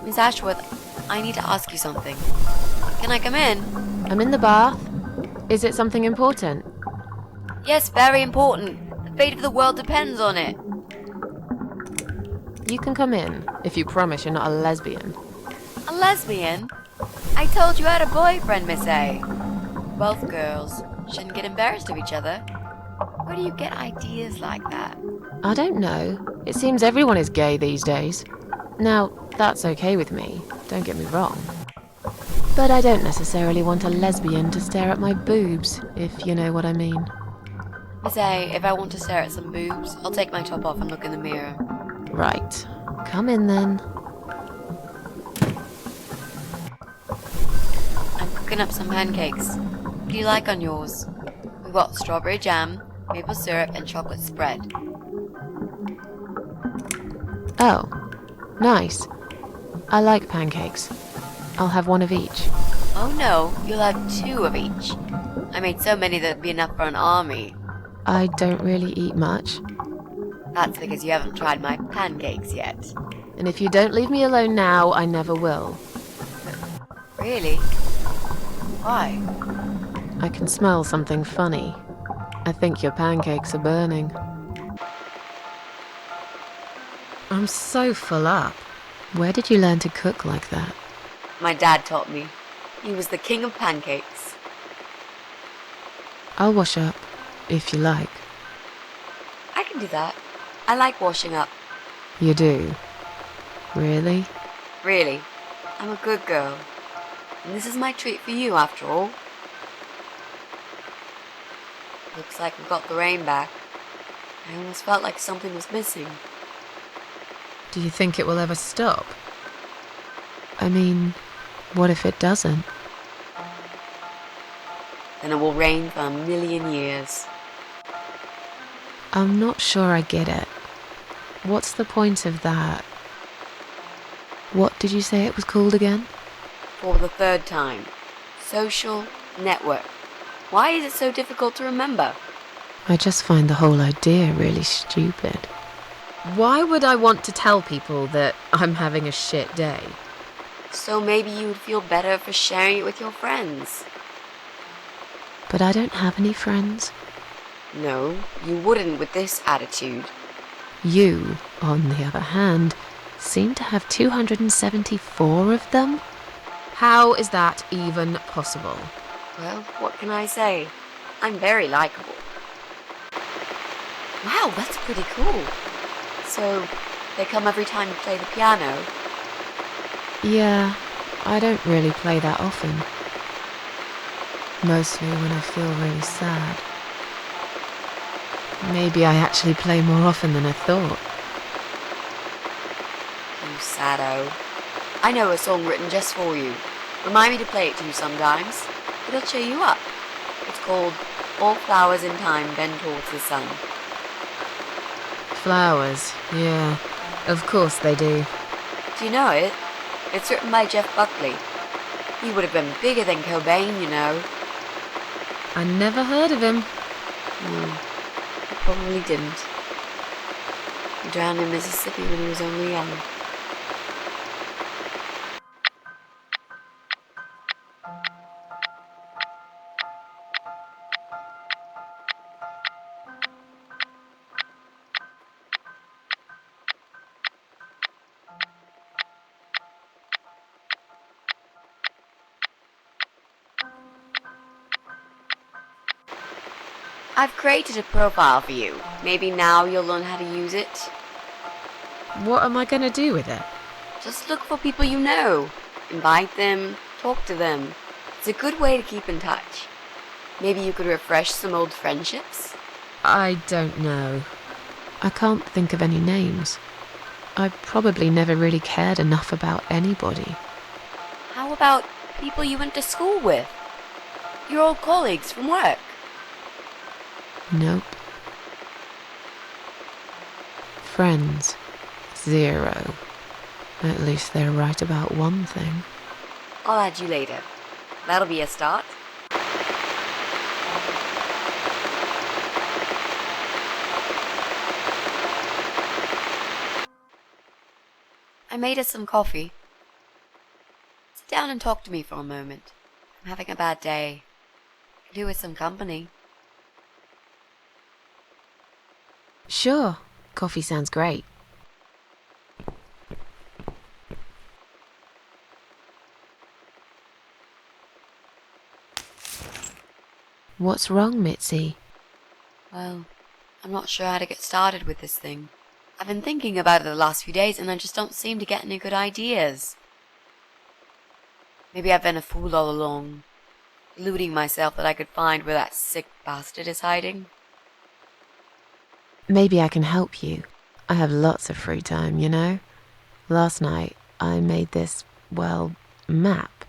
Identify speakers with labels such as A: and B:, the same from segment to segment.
A: Miss Ashworth, I need to ask you something. Can I come in?
B: I'm in the bath. Is it something important?
A: Yes, very important. The fate of the world depends on it.
B: You can come in, if you promise you're not a lesbian.
A: A lesbian? I told you I had a boyfriend, Miss A. Both girls shouldn't get embarrassed of each other. Where do you get ideas like that?
B: I don't know. It seems everyone is gay these days. Now, that's okay with me, don't get me wrong. But I don't necessarily want a lesbian to stare at my boobs, if you know what I mean.
A: Miss A, if I want to stare at some boobs, I'll take my top off and look in the mirror.
B: Right. Come in then.
A: I'm cooking up some pancakes. What do you like on yours? We've got strawberry jam, maple syrup, and chocolate spread.
B: Oh, nice. I like pancakes. I'll have one of each.
A: Oh no, you'll have 2 of each. I made so many that'd be enough for an army.
B: I don't really eat much.
A: That's because you haven't tried my pancakes yet.
B: And if you don't leave me alone now, I never will.
A: Really? Why?
B: I can smell something funny. I think your pancakes are burning. I'm so full up. Where did you learn to cook like that?
A: My dad taught me. He was the king of pancakes.
B: I'll wash up, if you like.
A: I can do that. I like washing up.
B: You do? Really?
A: Really. I'm a good girl. And this is my treat for you, after all. Looks like we got the rain back. I almost felt like something was missing.
B: Do you think it will ever stop? I mean, what if it doesn't?
A: Then it will rain for 1,000,000 years.
B: I'm not sure I get it. What's the point of that? What did you say it was called again?
A: For the 3rd time. Social network. Why is it so difficult to remember?
B: I just find the whole idea really stupid. Why would I want to tell people that I'm having a shit day?
A: So maybe you would feel better for sharing it with your friends.
B: But I don't have any friends.
A: No, you wouldn't with this attitude.
B: You, on the other hand, seem to have 274 of them? How is that even possible?
A: Well, what can I say? I'm very likable. Wow, that's pretty cool. So, they come every time you play the piano?
B: Yeah, I don't really play that often. Mostly when I feel really sad. Maybe I actually play more often than I thought.
A: You saddo. I know a song written just for you. Remind me to play it to you sometimes. It'll cheer you up. It's called All Flowers in Time Bend Towards the Sun.
B: Flowers, yeah. Of course they do.
A: Do you know it? It's written by Jeff Buckley. He would have been bigger than Cobain, you know.
B: I never heard of him.
A: No, he probably didn't. He drowned in Mississippi when he was only young. I've created a profile for you. Maybe now you'll learn how to use it.
B: What am I going to do with it?
A: Just look for people you know. Invite them, talk to them. It's a good way to keep in touch. Maybe you could refresh some old friendships?
B: I don't know. I can't think of any names. I probably never really cared enough about anybody.
A: How about people you went to school with? Your old colleagues from work?
B: Nope. Friends. 0. At least they're right about one thing.
A: I'll add you later. That'll be a start. I made us some coffee. Sit down and talk to me for a moment. I'm having a bad day. Could do with some company.
B: Sure, coffee sounds great. What's wrong, Mitzi?
A: Well, I'm not sure how to get started with this thing. I've been thinking about it the last few days and I just don't seem to get any good ideas. Maybe I've been a fool all along, deluding myself that I could find where that sick bastard is hiding.
B: Maybe I can help you. I have lots of free time, you know? Last night, I made this, map.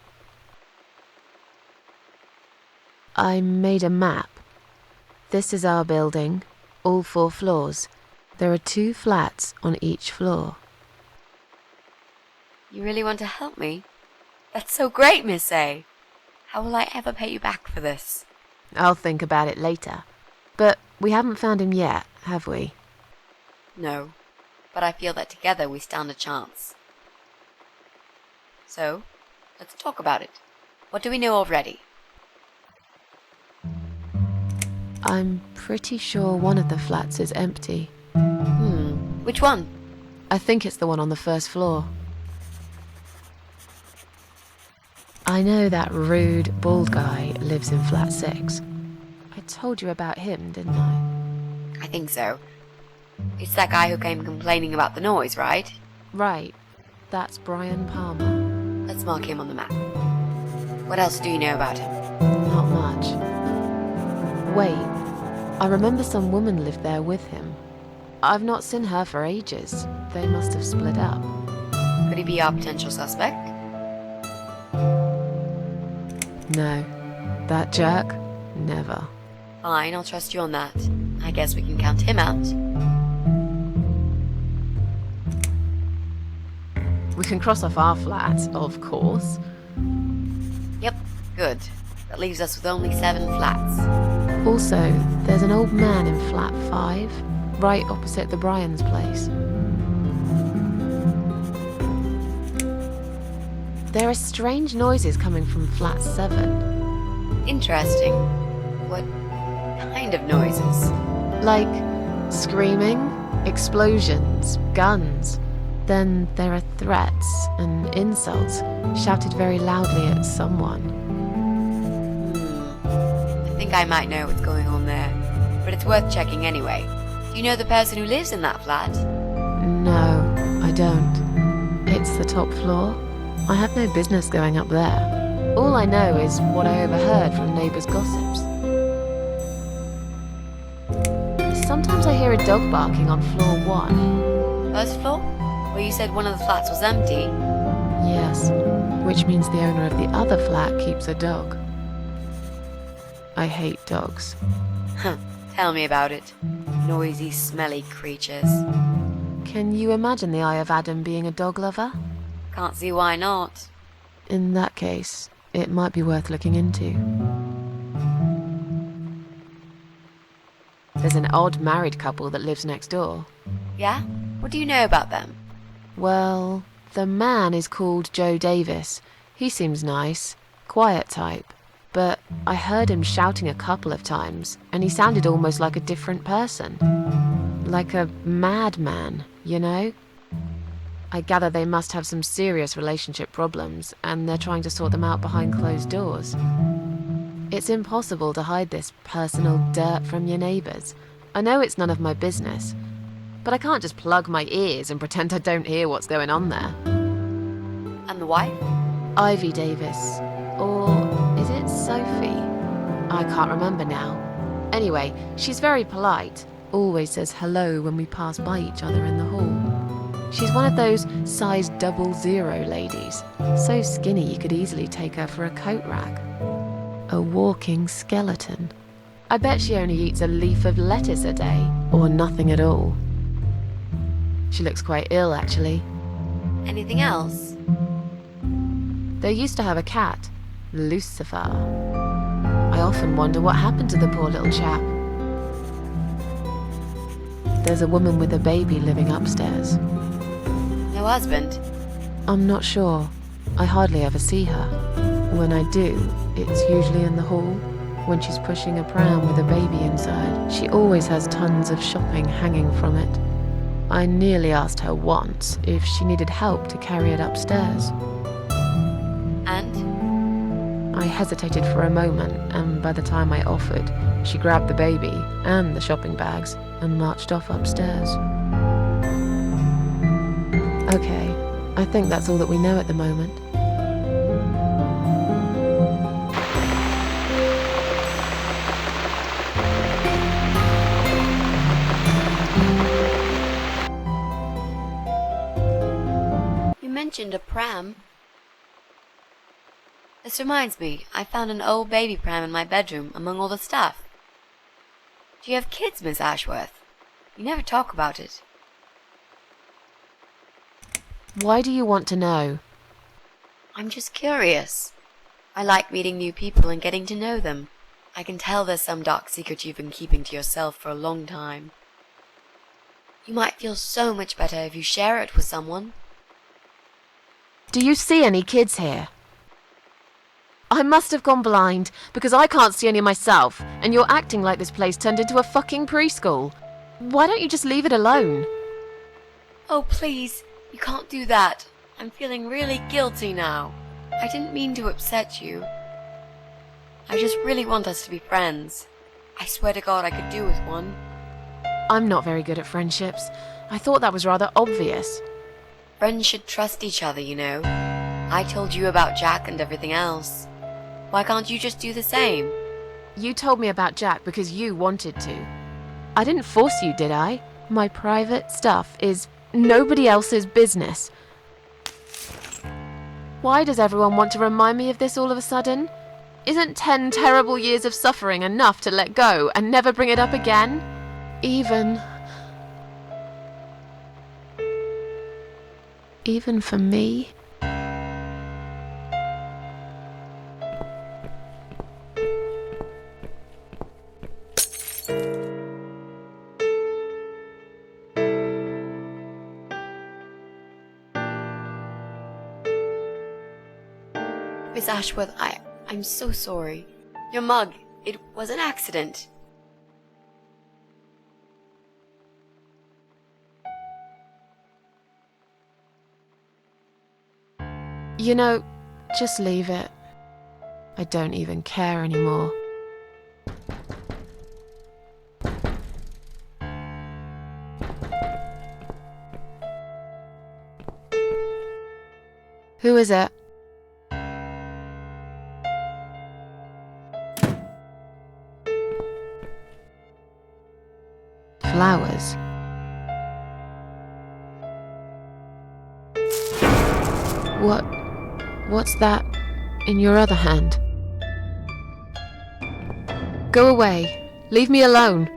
B: I made a map. This is our building, all 4 floors. There are 2 flats on each floor.
A: You really want to help me? That's so great, Miss A. How will I ever pay you back for this?
B: I'll think about it later. But we haven't found him yet, have we?
A: No, but I feel that together we stand a chance. So, let's talk about it. What do we know already?
B: I'm pretty sure one of the flats is empty.
A: Which one?
B: I think it's the one on the 1st floor. I know that rude, bald guy lives in flat 6. I told you about him, didn't I?
A: I think so. It's that guy who came complaining about the noise, right?
B: Right. That's Brian Palmer.
A: Let's mark him on the map. What else do you know about him?
B: Not much. Wait, I remember some woman lived there with him. I've not seen her for ages. They must have split up.
A: Could he be our potential suspect?
B: No. That jerk? Never.
A: Fine, I'll trust you on that. I guess we can count him out.
B: We can cross off our flat, of course.
A: Yep, good. That leaves us with only 7 flats.
B: Also, there's an old man in flat 5, right opposite the Bryans' place. There are strange noises coming from flat 7.
A: Interesting. What kind of noises?
B: Like screaming, explosions, guns. Then there are threats and insults shouted very loudly at someone.
A: I think I might know what's going on there, but it's worth checking anyway. Do you know the person who lives in that flat?
B: No, I don't. It's the top floor. I have no business going up there. All I know is what I overheard from neighbours' gossips. Sometimes I hear a dog barking on floor 1.
A: First floor? Where you said one of the flats was empty?
B: Yes, which means the owner of the other flat keeps a dog. I hate dogs.
A: Tell me about it. Noisy, smelly creatures.
B: Can you imagine the Eye of Adam being a dog lover?
A: Can't see why not.
B: In that case, it might be worth looking into. There's an odd married couple that lives next door.
A: Yeah? What do you know about them?
B: Well, the man is called Joe Davis. He seems nice, quiet type. But I heard him shouting a couple of times, and he sounded almost like a different person. Like a madman, you know? I gather they must have some serious relationship problems, and they're trying to sort them out behind closed doors. It's impossible to hide this personal dirt from your neighbours. I know it's none of my business, but I can't just plug my ears and pretend I don't hear what's going on there.
A: And the wife?
B: Ivy Davis. Or is it Sophie? I can't remember now. Anyway, she's very polite. Always says hello when we pass by each other in the hall. She's one of those size 00 ladies. So skinny you could easily take her for a coat rack. A walking skeleton. I bet she only eats a leaf of lettuce a day, or nothing at all. She looks quite ill, actually.
A: Anything else?
B: They used to have a cat, Lucifer. I often wonder what happened to the poor little chap. There's a woman with a baby living upstairs.
A: No husband?
B: I'm not sure. I hardly ever see her. When I do, it's usually in the hall, when she's pushing a pram with a baby inside. She always has tons of shopping hanging from it. I nearly asked her once if she needed help to carry it upstairs.
A: And?
B: I hesitated for a moment, and by the time I offered, she grabbed the baby and the shopping bags and marched off upstairs. Okay, I think that's all that we know at the moment.
A: You mentioned a pram. This reminds me, I found an old baby pram in my bedroom among all the stuff. Do you have kids, Miss Ashworth? You never talk about it.
B: Why do you want to know?
A: I'm just curious. I like meeting new people and getting to know them. I can tell there's some dark secret you've been keeping to yourself for a long time. You might feel so much better if you share it with someone.
B: Do you see any kids here? I must have gone blind, because I can't see any myself, and you're acting like this place turned into a fucking preschool. Why don't you just leave it alone?
A: Oh, please, you can't do that. I'm feeling really guilty now. I didn't mean to upset you. I just really want us to be friends. I swear to God I could do with one.
B: I'm not very good at friendships. I thought that was rather obvious.
A: Friends should trust each other, you know. I told you about Jack and everything else. Why can't you just do the same?
B: You told me about Jack because you wanted to. I didn't force you, did I? My private stuff is nobody else's business. Why does everyone want to remind me of this all of a sudden? Isn't 10 terrible years of suffering enough to let go and never bring it up again? Even for me?
A: Miss Ashworth, I'm so sorry. Your mug, it was an accident.
B: You know, just leave it. I don't even care anymore. Who is it? Flowers. What's that in your other hand? Go away. Leave me alone.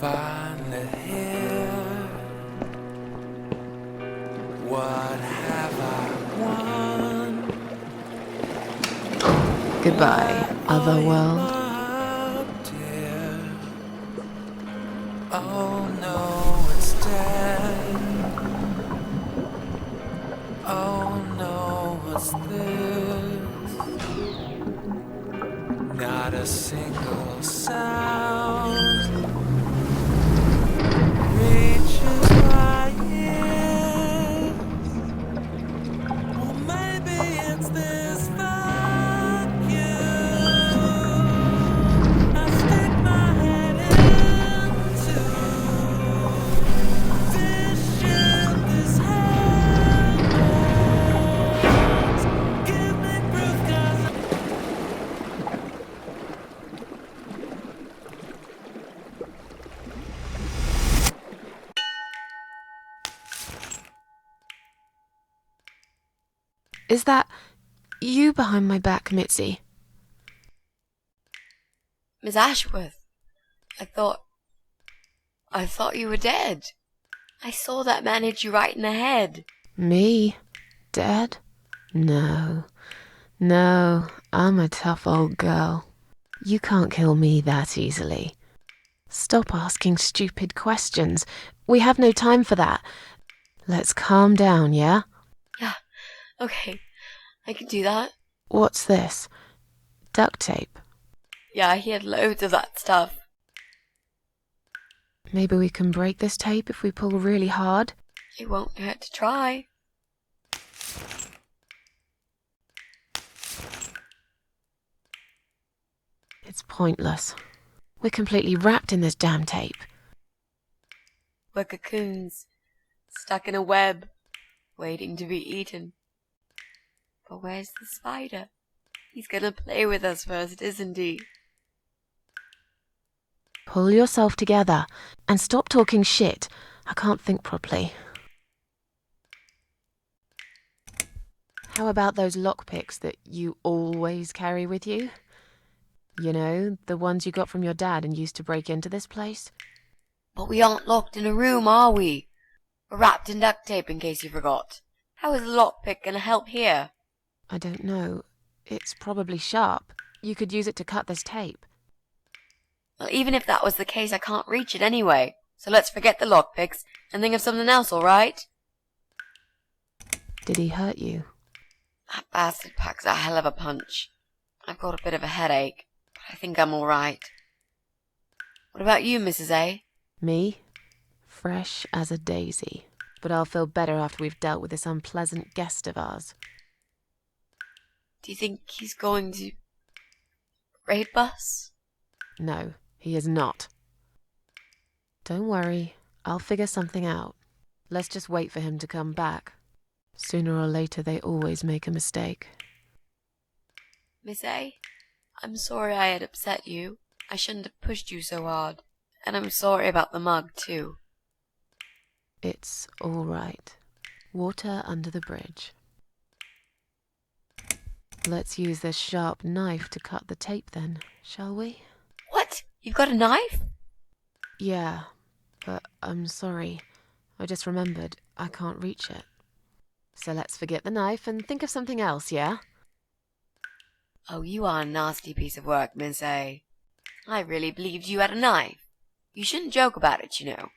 C: finally here. What have I won?
B: Goodbye, other world.
C: Dear. Oh no, it's dead. Oh no, what's this? Not a single sound reaches my ears. Well, maybe it's this vacuum. I stick my head into this ship, this hammers. Give me proof, 'cause
B: Is that you behind my back, Mitzi?
A: Miss Ashworth, I thought you were dead. I saw that man hit you right in the head.
B: Me? Dead? No. No, I'm a tough old girl. You can't kill me that easily. Stop asking stupid questions. We have no time for that. Let's calm down, yeah?
A: Yeah, okay, I can do that.
B: What's this? Duct tape.
A: Yeah, he had loads of that stuff.
B: Maybe we can break this tape if we pull really hard?
A: It won't hurt to try.
B: It's pointless. We're completely wrapped in this damn tape.
A: We're cocoons, stuck in a web, waiting to be eaten. But where's the spider? He's gonna play with us first, isn't he?
B: Pull yourself together and stop talking shit. I can't think properly. How about those lockpicks that you always carry with you? You know, the ones you got from your dad and used to break into this place?
A: But we aren't locked in a room, are we? We're wrapped in duct tape in case you forgot. How is a lockpick gonna help here?
B: I don't know. It's probably sharp. You could use it to cut this tape.
A: Well, even if that was the case, I can't reach it anyway. So let's forget the lockpicks and think of something else, alright?
B: Did he hurt you?
A: That bastard packs a hell of a punch. I've got a bit of a headache, but I think I'm alright. What about you, Mrs. A?
B: Me? Fresh as a daisy. But I'll feel better after we've dealt with this unpleasant guest of ours.
A: Do you think he's going to rape us?
B: No, he is not. Don't worry, I'll figure something out. Let's just wait for him to come back. Sooner or later, they always make a mistake.
A: Miss A, I'm sorry I had upset you. I shouldn't have pushed you so hard. And I'm sorry about the mug, too.
B: It's all right. Water under the bridge. Let's use this sharp knife to cut the tape then, shall we?
A: What? You've got a knife?
B: Yeah, but I'm sorry. I just remembered I can't reach it. So let's forget the knife and think of something else, yeah?
A: Oh, you are a nasty piece of work, Miss A. I really believed you had a knife. You shouldn't joke about it, you know.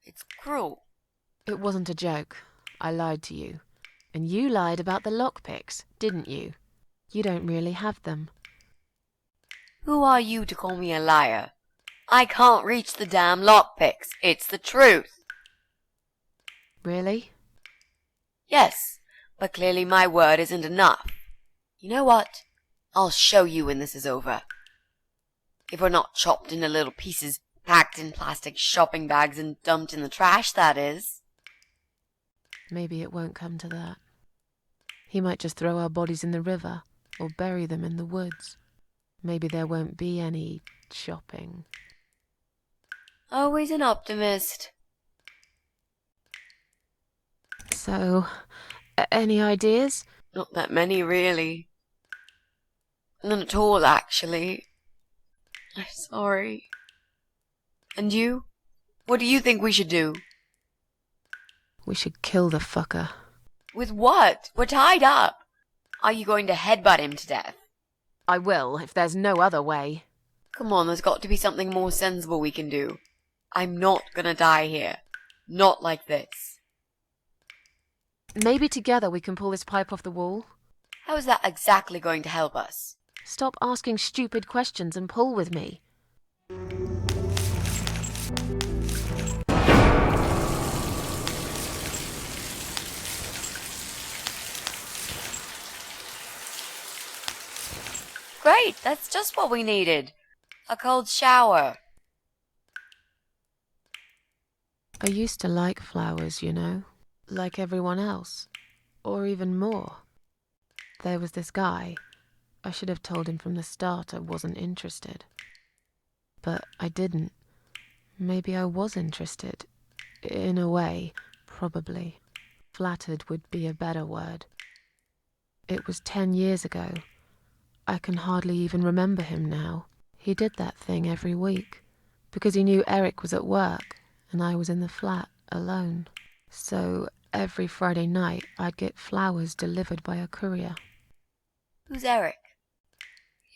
A: It's cruel.
B: It wasn't a joke. I lied to you. And you lied about the lockpicks, didn't you? You don't really have them.
A: Who are you to call me a liar? I can't reach the damn lockpicks. It's the truth.
B: Really?
A: Yes, but clearly my word isn't enough. You know what? I'll show you when this is over. If we're not chopped into little pieces, packed in plastic shopping bags and dumped in the trash, that is.
B: Maybe it won't come to that. He might just throw our bodies in the river or bury them in the woods. Maybe there won't be any shopping.
A: Always an optimist.
B: So, any ideas?
A: Not that many, really. None at all, actually. I'm sorry. And you? What do you think we should do?
B: We should kill the fucker.
A: With what? We're tied up. Are you going to headbutt him to death?
B: I will, if there's no other way.
A: Come on, there's got to be something more sensible we can do. I'm not gonna die here. Not like this.
B: Maybe together we can pull this pipe off the wall?
A: How is that exactly going to help us?
B: Stop asking stupid questions and pull with me.
A: Great, that's just what we needed. A cold shower.
B: I used to like flowers, you know, like everyone else, or even more. There was this guy. I should have told him from the start I wasn't interested. But I didn't. Maybe I was interested. In a way, probably. Flattered would be a better word. It was 10 years ago. I can hardly even remember him now. He did that thing every week, because he knew Eric was at work and I was in the flat alone. So every Friday night I'd get flowers delivered by a courier.
A: Who's Eric?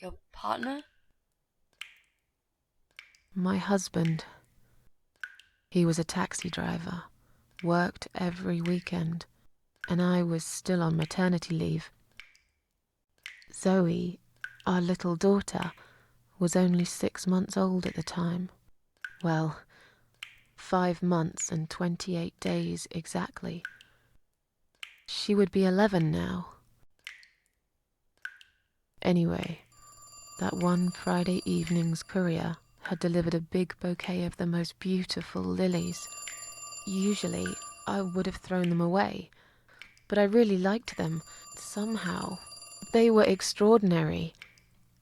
A: Your partner?
B: My husband. He was a taxi driver, worked every weekend, and I was still on maternity leave. Zoe, our little daughter, was only 6 months old at the time. Well, 5 months and 28 days exactly. She would be 11 now. Anyway, that one Friday evening's courier had delivered a big bouquet of the most beautiful lilies. Usually, I would have thrown them away, but I really liked them, somehow. They were extraordinary,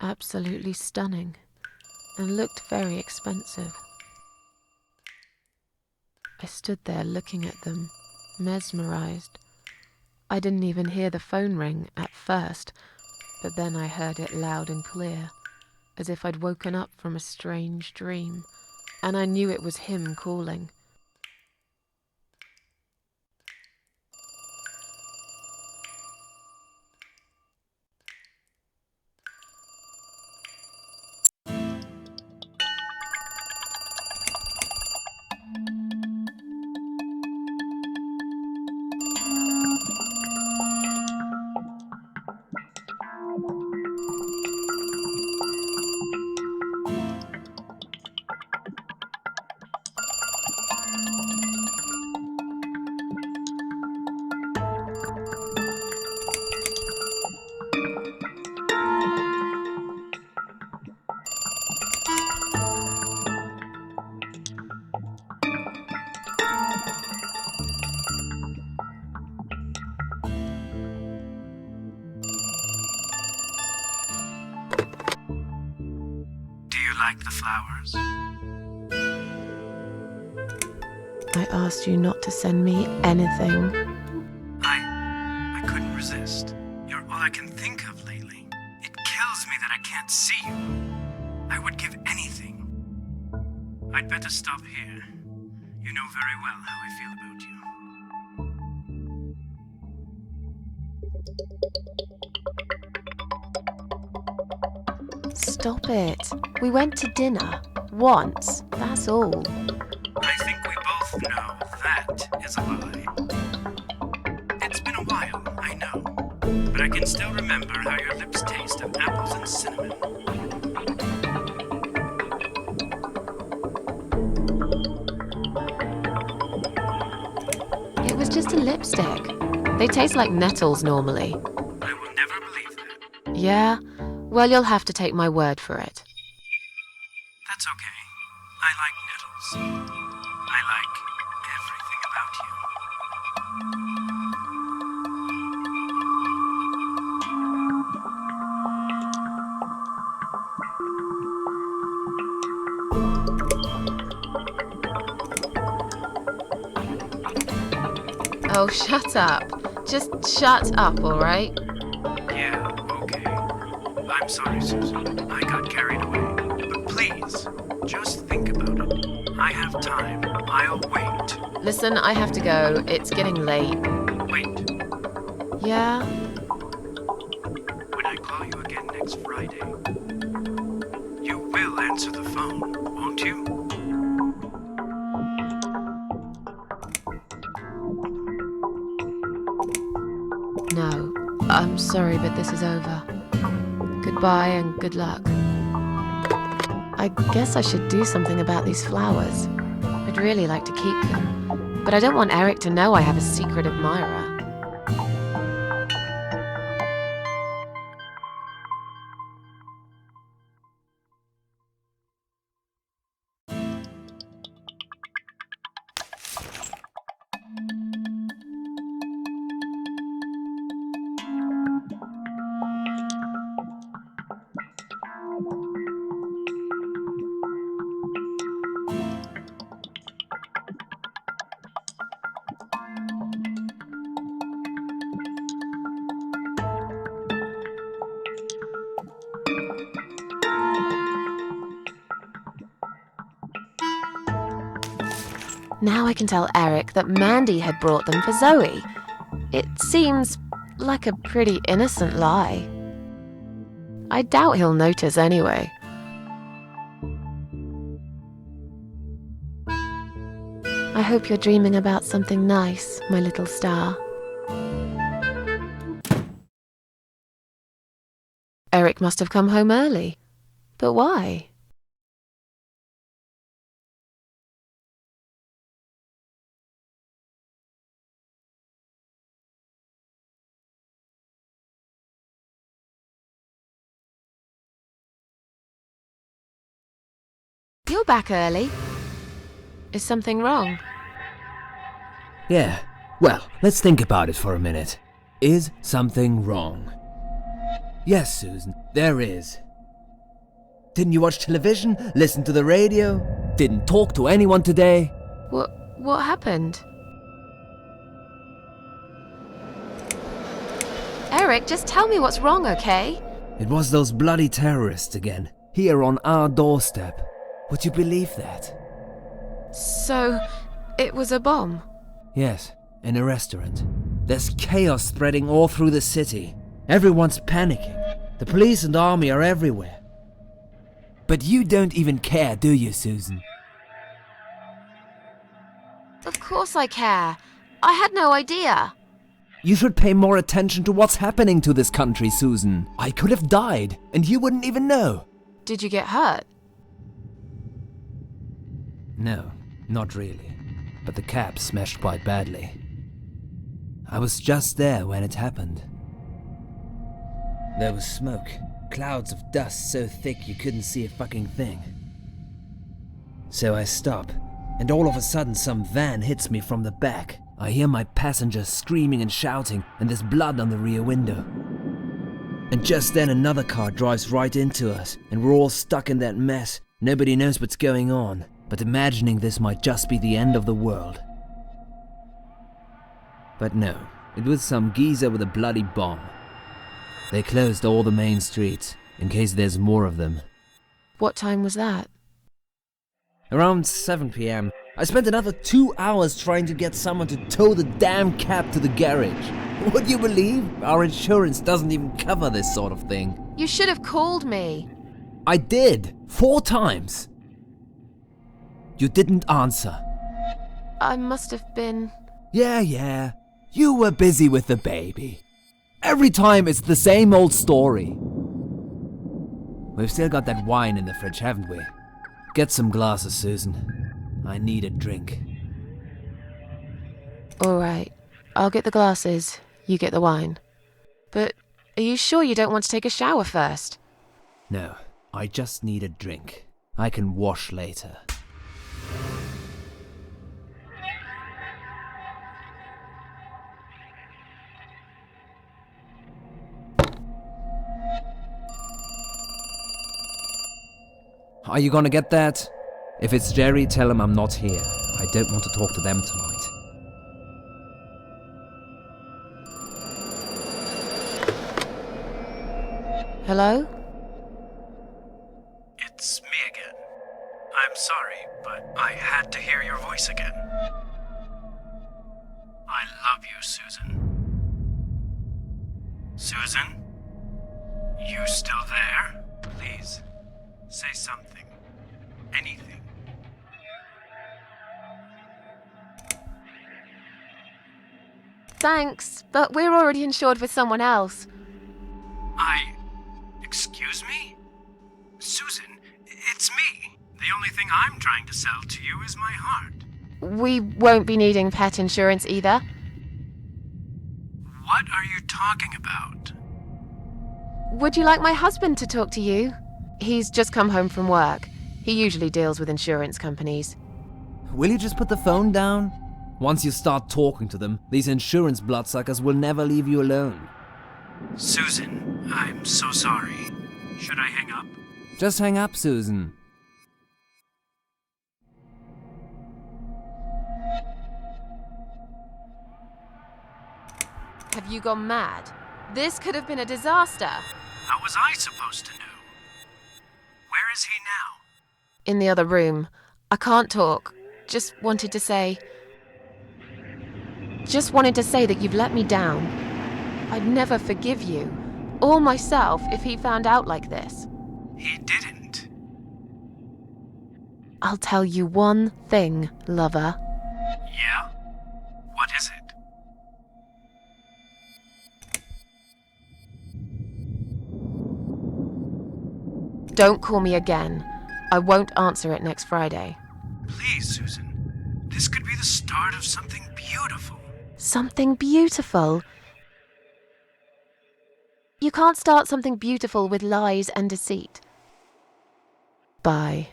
B: absolutely stunning, and looked very expensive. I stood there looking at them, mesmerized. I didn't even hear the phone ring at first, but then I heard it loud and clear, as if I'd woken up from a strange dream, and I knew it was him calling.
D: Like the flowers?
B: I asked you not to send me anything.
D: I couldn't resist. You're all I can think of lately. It kills me that I can't see you. I would give anything. I'd better stop here. You know very well how I feel about you.
B: Stop it. We went to dinner. Once. That's all.
D: I think we both know that is a lie. It's been a while, I know. But I can still remember how your lips taste of apples and cinnamon.
B: It was just a lipstick. They taste like nettles normally.
D: I will never believe that.
B: Yeah? Well, you'll have to take my word for it.
D: That's okay. I like nettles. I like everything about you.
B: Oh, shut up. Just shut up, all right?
D: Yeah, okay. I'm sorry, Susan. I got carried away. But please, just think about it. I have time. Wait.
B: Listen, I have to go. It's getting late.
D: Wait.
B: Yeah?
D: When I call you again next Friday, you will answer the phone, won't you?
B: No. I'm sorry, but this is over. Goodbye and good luck. I guess I should do something about these flowers. I'd really like to keep them, but I don't want Eric to know I have a secret admirer. Now I can tell Eric that Mandy had brought them for Zoe. It seems like a pretty innocent lie. I doubt he'll notice anyway. I hope you're dreaming about something nice, my little star. Eric must have come home early. But why? You're back early. Is something wrong?
E: Yeah, well, let's think about it for a minute. Is something wrong? Yes, Susan, there is. Didn't you watch television? Listen to the radio? Didn't talk to anyone today?
B: What happened? Eric, just tell me what's wrong, okay?
E: It was those bloody terrorists again, here on our doorstep. Would you believe that?
B: So, it was a bomb?
E: Yes, in a restaurant. There's chaos spreading all through the city. Everyone's panicking. The police and army are everywhere. But you don't even care, do you, Susan?
B: Of course I care. I had no idea.
E: You should pay more attention to what's happening to this country, Susan. I could have died, and you wouldn't even know.
B: Did you get hurt?
E: No, not really. But the cab smashed quite badly. I was just there when it happened. There was smoke, clouds of dust so thick you couldn't see a fucking thing. So I stop, and all of a sudden some van hits me from the back. I hear my passenger screaming and shouting, and there's blood on the rear window. And just then another car drives right into us, and we're all stuck in that mess. Nobody knows what's going on, but imagining this might just be the end of the world. But no, it was some geezer with a bloody bomb. They closed all the main streets, in case there's more of them.
B: What time was that?
E: Around 7 p.m., I spent another 2 hours trying to get someone to tow the damn cab to the garage. Would you believe? Our insurance doesn't even cover this sort of thing.
B: You should have called me.
E: I did, 4 times. You didn't answer.
B: I must have been...
E: Yeah. You were busy with the baby. Every time it's the same old story. We've still got that wine in the fridge, haven't we? Get some glasses, Susan. I need a drink.
B: All right. I'll get the glasses. You get the wine. But are you sure you don't want to take a shower first?
E: No, I just need a drink. I can wash later. Are you gonna get that? If it's Jerry, tell him I'm not here. I don't want to talk to them tonight.
B: Hello?
D: It's me again. I'm sorry, but I had to hear your voice again. Susan? You still there? Please, say something. Anything.
B: Thanks, but we're already insured with someone else.
D: Excuse me? Susan, it's me. The only thing I'm trying to sell to you is my heart.
B: We won't be needing pet insurance either.
D: What are you talking about?
B: Would you like my husband to talk to you? He's just come home from work. He usually deals with insurance companies.
E: Will you just put the phone down? Once you start talking to them, these insurance bloodsuckers will never leave you alone.
D: Susan, I'm so sorry. Should I hang up?
E: Just hang up, Susan.
B: Have you gone mad? This could have been a disaster.
D: How was I supposed to know? Where is he now?
B: In the other room. I can't talk. Just wanted to say that you've let me down. I'd never forgive you, or myself, if he found out like this.
D: He didn't.
B: I'll tell you one thing, lover.
D: Yeah? What is it?
B: Don't call me again. I won't answer it next Friday.
D: Please, Susan. This could be the start of something beautiful.
B: Something beautiful? You can't start something beautiful with lies and deceit. Bye.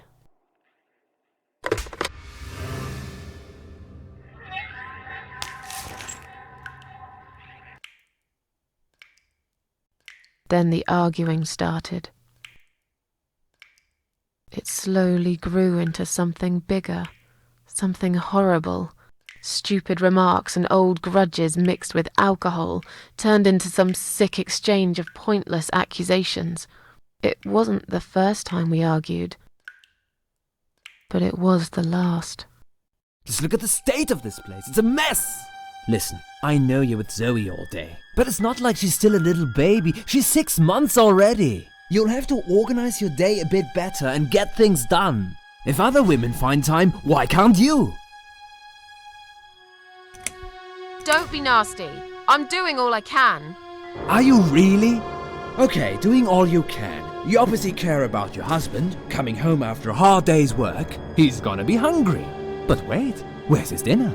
B: Then the arguing started. It slowly grew into something bigger, something horrible. Stupid remarks and old grudges mixed with alcohol turned into some sick exchange of pointless accusations. It wasn't the first time we argued, but it was the last.
E: Just look at the state of this place. It's a mess. Listen, I know you're with Zoe all day, but it's not like she's still a little baby. She's 6 months already. You'll have to organize your day a bit better and get things done. If other women find time, why can't you?
B: Don't be nasty. I'm doing all I can.
E: Are you really?
F: Okay, doing all you can. You obviously care about your husband, coming home after a hard day's work.
E: He's gonna be hungry. But wait, where's his dinner?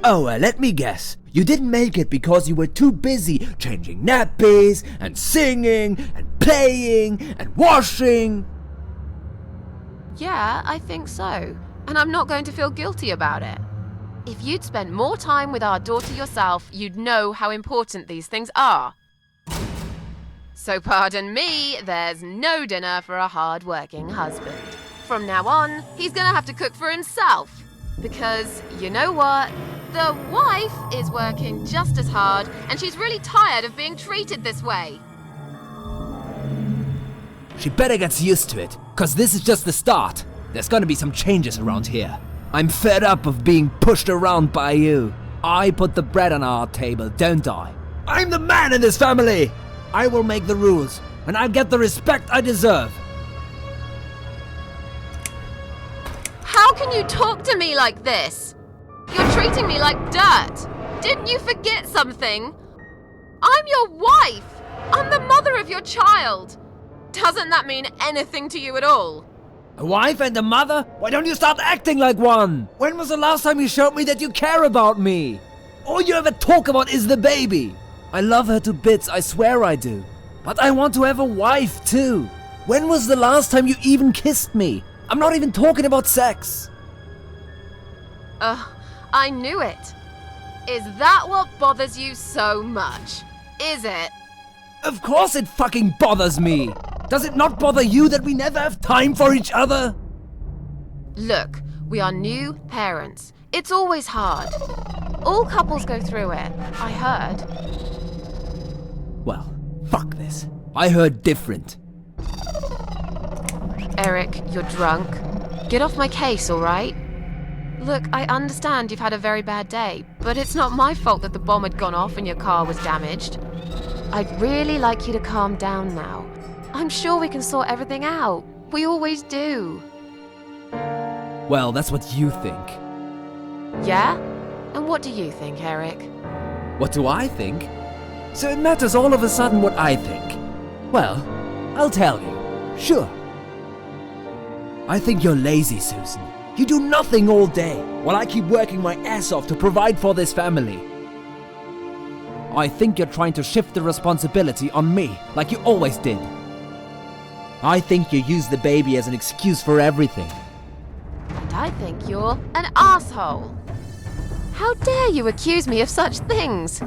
F: Oh, let me guess. You didn't make it because you were too busy changing nappies, and singing, and playing, and washing.
B: Yeah, I think so. And I'm not going to feel guilty about it. If you'd spent more time with our daughter yourself, you'd know how important these things are. So pardon me, there's no dinner for a hard-working husband. From now on, he's gonna have to cook for himself. Because, you know what? The wife is working just as hard, and she's really tired of being treated this way.
E: She better get used to it, cause this is just the start. There's gonna be some changes around here. I'm fed up of being pushed around by you. I put the bread on our table, don't I? I'm the man in this family! I will make the rules, and I'll get the respect I deserve.
B: How can you talk to me like this? You're treating me like dirt. Didn't you forget something? I'm your wife. I'm the mother of your child. Doesn't that mean anything to you at all?
E: A wife and a mother? Why don't you start acting like one? When was the last time you showed me that you care about me? All you ever talk about is the baby. I love her to bits, I swear I do. But I want to have a wife too. When was the last time you even kissed me? I'm not even talking about sex.
B: I knew it. Is that what bothers you so much? Is it?
E: Of course it fucking bothers me. Does it not bother you that we never have time for each other?
B: Look, we are new parents. It's always hard. All couples go through it, I heard.
E: Well, fuck this. I heard different.
B: Eric, you're drunk. Get off my case, all right? Look, I understand you've had a very bad day, but it's not my fault that the bomb had gone off and your car was damaged. I'd really like you to calm down now. I'm sure we can sort everything out. We always do.
E: Well, that's what you think.
B: Yeah? And what do you think, Eric?
E: What do I think? So it matters all of a sudden what I think. Well, I'll tell you. Sure. I think you're lazy, Susan. You do nothing all day, while I keep working my ass off to provide for this family. I think you're trying to shift the responsibility on me, like you always did. I think you use the baby as an excuse for everything.
B: And I think you're an asshole. How dare you accuse me of such things?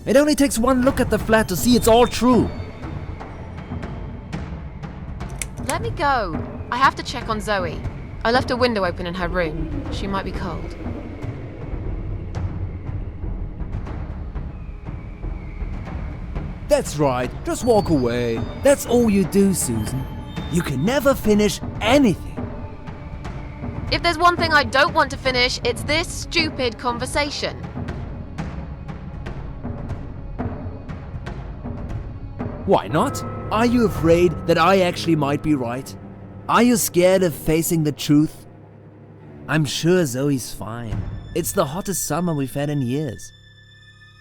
E: It only takes one look at the flat to see it's all true.
B: Let me go. I have to check on Zoe. I left a window open in her room. She might be cold.
E: That's right, just walk away. That's all you do, Susan. You can never finish anything.
B: If there's one thing I don't want to finish, it's this stupid conversation.
E: Why not? Are you afraid that I actually might be right? Are you scared of facing the truth? I'm sure Zoe's fine. It's the hottest summer we've had in years.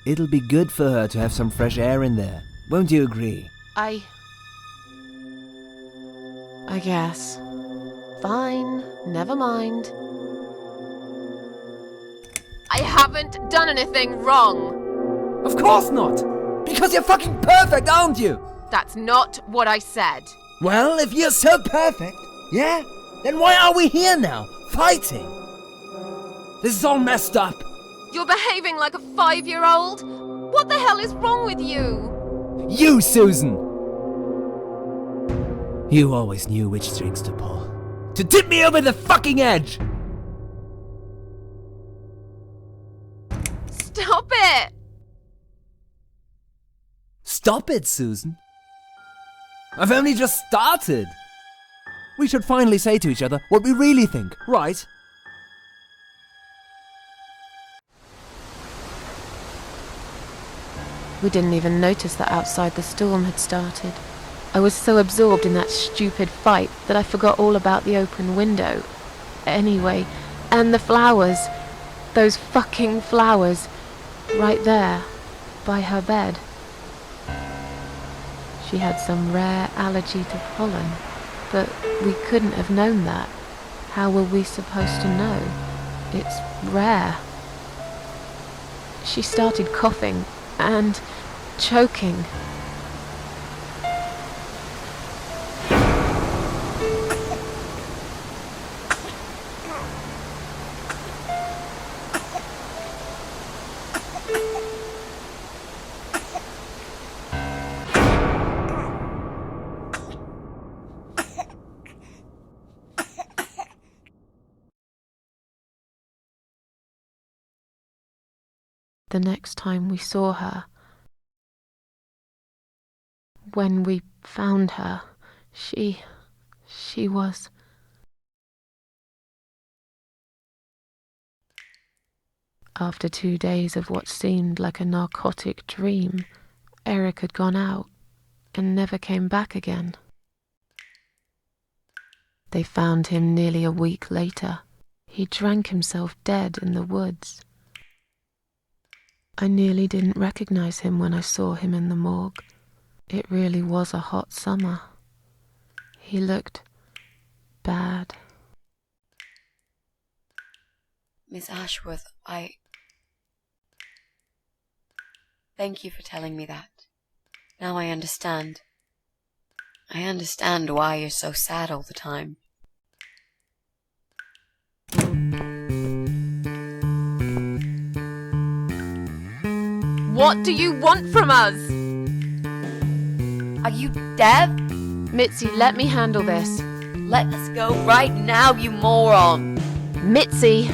E: It'll be good for her to have some fresh air in there. Won't you agree?
B: I guess. Fine, never mind. I haven't done anything wrong.
E: Of course not! Because you're fucking perfect, aren't you?
B: That's not what I said.
E: Well, if you're so perfect, yeah? Then why are we here now, fighting? This is all messed up.
B: You're behaving like a 5-year-old? What the hell is wrong with you?
E: You, Susan! You always knew which strings to pull. To tip me over the fucking edge!
B: Stop it!
E: Stop it, Susan. I've only just started. We should finally say to each other what we really think, right?
B: We didn't even notice that outside the storm had started. I was so absorbed in that stupid fight that I forgot all about the open window. Anyway, and the flowers. Those fucking flowers. Right there, by her bed. She had some rare allergy to pollen, but we couldn't have known that. How were we supposed to know? It's rare. She started coughing and choking. The next time we saw her, when we found her, she was... After 2 days of what seemed like a narcotic dream, Eric had gone out and never came back again. They found him nearly a week later. He drank himself dead in the woods. I nearly didn't recognize him when I saw him in the morgue. It really was a hot summer. He looked bad.
A: Miss Ashworth, Thank you for telling me that. Now I understand. I understand why you're so sad all the time.
B: What do you want from us?
A: Are you deaf?
B: Mitzi, let me handle this.
A: Let us go right now, you moron!
B: Mitzi!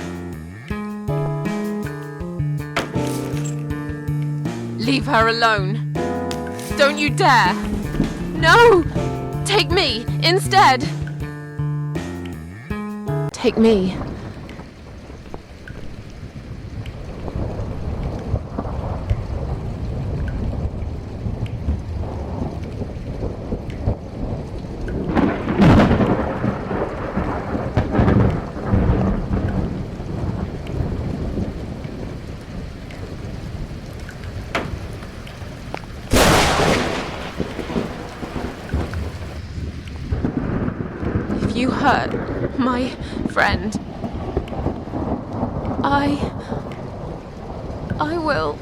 B: Leave her alone. Don't you dare! No! Take me instead! Take me. You hurt my friend. I will.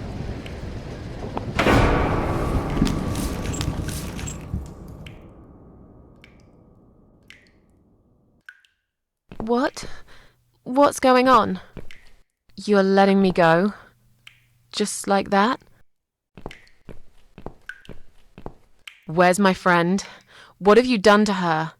B: What? What's going on? You're letting me go? Just like that? Where's my friend? What have you done to her?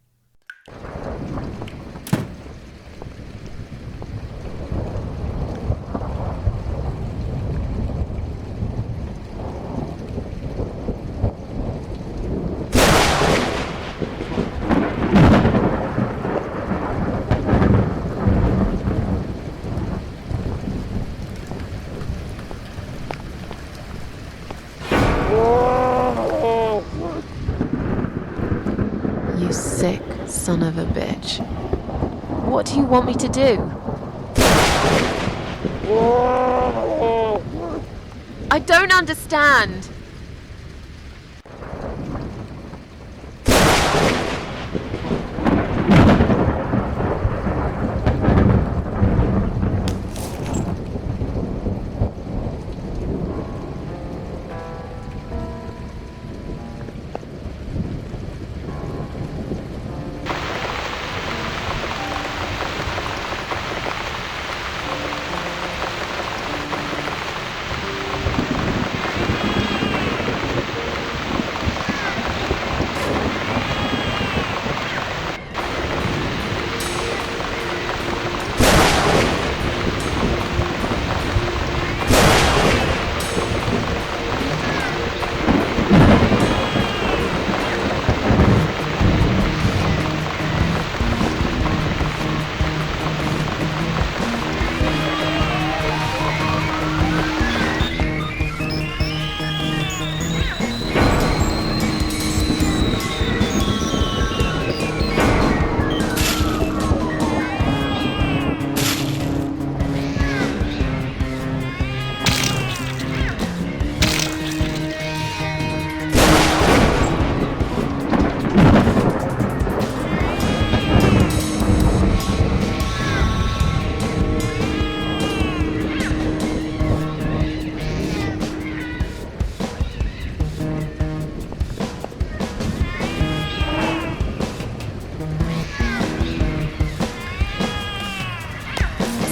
B: You sick son of a bitch. What do you want me to do? I don't understand.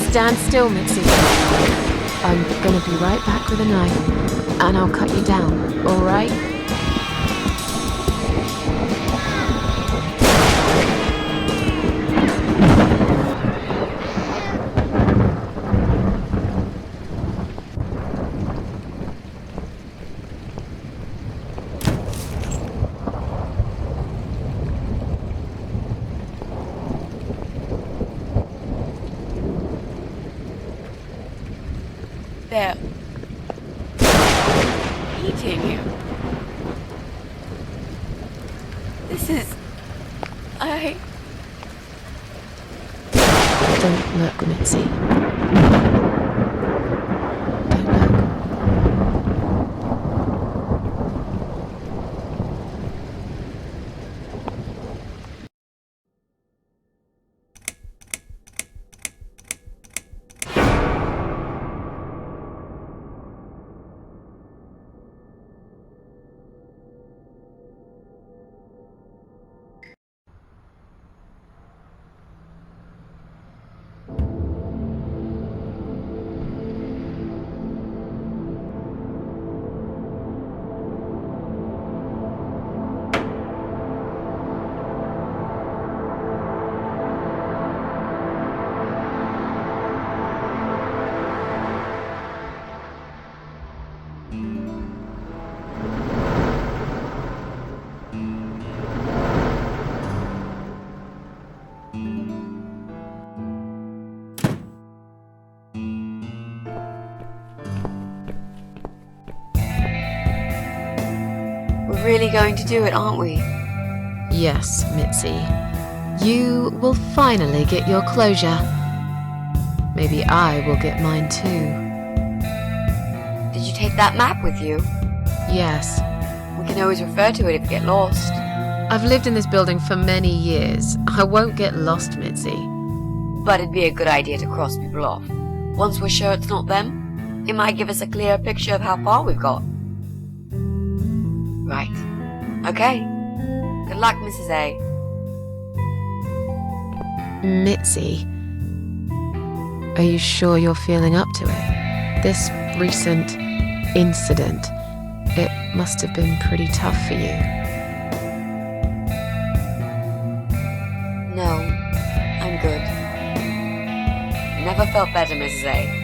B: Stand still, Mitzi. I'm gonna be right back with a knife, and I'll cut you down, alright?
A: They're eating you. This is...
B: Don't look, Mitzi. Don't look.
A: We're really going to do it, aren't we?
B: Yes, Mitzi. You will finally get your closure. Maybe I will get mine too.
A: Did you take that map with you?
B: Yes.
A: We can always refer to it if you get lost.
B: I've lived in this building for many years. I won't get lost, Mitzi.
A: But it'd be a good idea to cross people off. Once we're sure it's not them, it might give us a clearer picture of how far we've got. Right. Okay. Good luck, Mrs. A.
B: Mitzi, are you sure you're feeling up to it? This recent incident, it must have been pretty tough for you.
A: No, I'm good. Never felt better, Mrs. A.